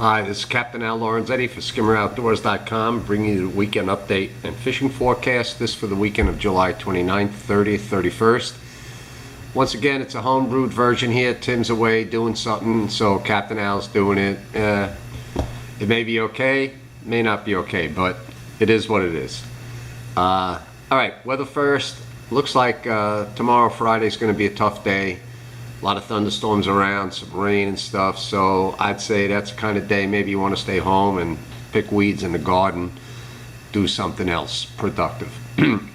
Hi, this is Captain Al Lorenzetti for SkimmerOutdoors.com, bringing you the weekend update and fishing forecast. This for the weekend of July 29th, 30th, 31st. Once again, it's a home-brewed version here. Tim's away doing something, so Captain Al's doing it. It may be okay, may not be okay, but it is what it is. Alright, weather first. Looks like tomorrow, Friday, is going to be a tough day. A lot of thunderstorms around, some rain and stuff, so I'd say that's the kind of day maybe you want to stay home and pick weeds in the garden, do something else productive.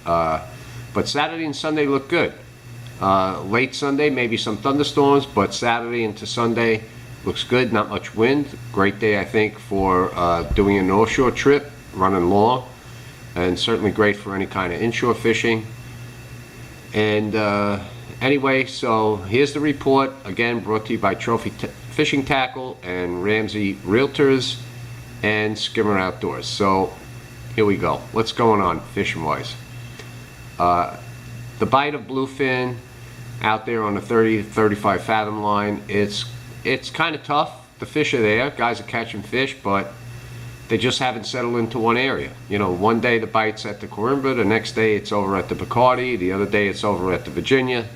But Saturday and Sunday look good. Late Sunday, maybe some thunderstorms, but Saturday into Sunday looks good, not much wind. Great day, I think, for doing a North Shore trip, running long, and certainly great for any kind of inshore fishing. And anyway, so here's the report, again brought to you by Trophy Fishing Tackle and Ramsey Realtors and Skimmer Outdoors. So here we go. What's going on fishing wise? The bite of bluefin out there on the 30 to 35 fathom line, it's kind of tough. The fish are there, guys are catching fish, but they just haven't settled into one area. You know, one day the bite's at the Coimbra, the next day it's over at the Bacardi, the other day it's over at the Virginia.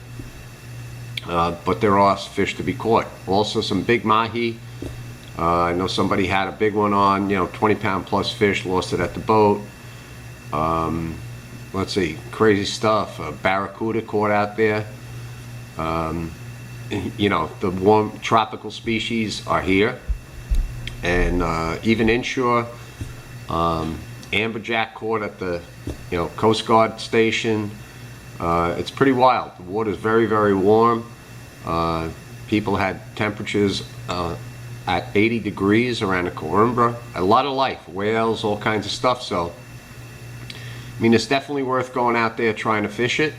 But there are fish to be caught. Also some big mahi. I know somebody had a big one on, 20-pound plus fish, lost it at the boat. Let's see, crazy stuff. Barracuda caught out there. The warm tropical species are here. And even inshore, amberjack caught at the Coast Guard station. It's pretty wild. The water is very, very warm. People had temperatures at 80 degrees around the Coimbra. A lot of life, whales, all kinds of stuff. So, I mean, it's definitely worth going out there trying to fish it.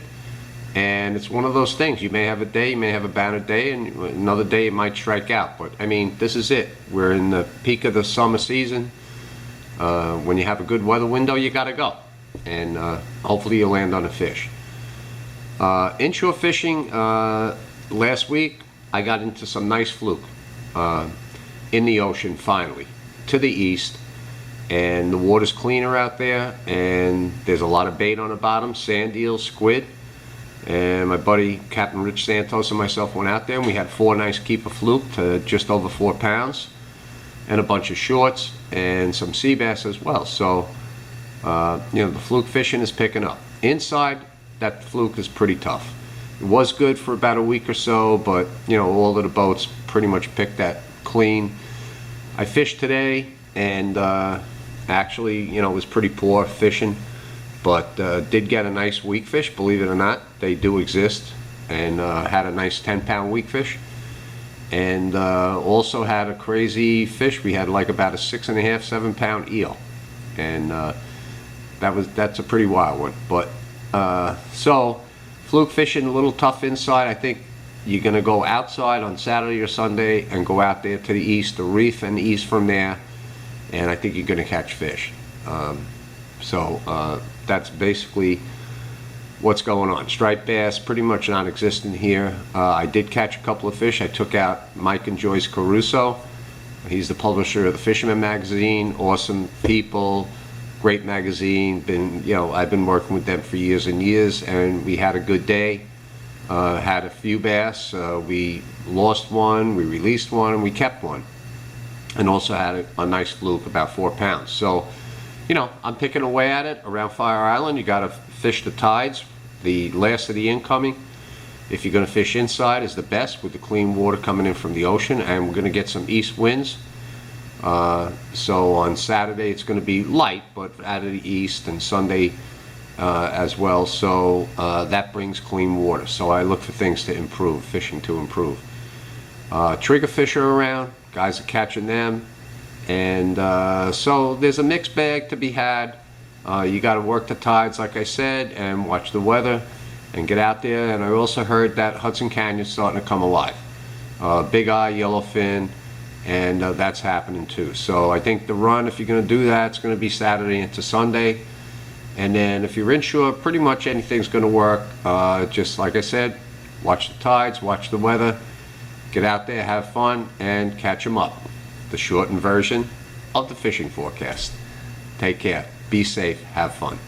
And it's one of those things. You may have a day, you may have a banner day, and another day it might strike out. But, I mean, this is it. We're in the peak of the summer season. When you have a good weather window, you got to go. And hopefully you land on a fish. Inshore fishing, last week I got into some nice fluke in the ocean finally, to the east, and the water's cleaner out there, and there's a lot of bait on the bottom, sand eels, squid, and my buddy Captain Rich Santos and myself went out there and we had 4 nice keeper fluke to just over 4 pounds, and a bunch of shorts and some sea bass as well. So the fluke fishing is picking up. Inside, that fluke is pretty tough. It was good for about a week or so, but all of the boats pretty much picked that clean. I fished today, and actually, it was pretty poor fishing, but did get a nice weak fish, believe it or not. They do exist, and had a nice 10-pound weak fish, and also had a crazy fish. We had like about a 6.5, 7-pound eel, and that's a pretty wild one. But so fluke fishing a little tough inside. I think you're going to go outside on Saturday or Sunday and go out there to the east, the reef and east from there, and I think you're going to catch fish. So that's basically what's going on. Striped bass pretty much non-existent here. I did catch a couple of fish. I took out Mike and Joyce Caruso. He's the publisher of the Fisherman magazine. Awesome people. Great magazine. I've been working with them for years and years, and we had a good day. Had a few bass. We lost one, we released one, and we kept one, and also had a nice fluke, about 4 pounds. So, I'm picking away at it around Fire Island. You got to fish the tides, the last of the incoming. If you're going to fish inside, is the best with the clean water coming in from the ocean, and we're going to get some east winds. So on Saturday it's going to be light, but out of the east, and Sunday as well. So that brings clean water. So I look for things to improve, fishing to improve. Trigger fish are around, guys are catching them, and so there's a mixed bag to be had. You got to work the tides, like I said, and watch the weather and get out there. And I also heard that Hudson Canyon's starting to come alive. Big eye, yellowfin, and that's happening too. So I think the run, if you're going to do that, it's going to be Saturday into Sunday. And then if you're inshore, pretty much anything's going to work. Just like I said, watch the tides, watch the weather, get out there, have fun, and catch them up. the shortened version of the fishing forecast. Take care, be safe, have fun.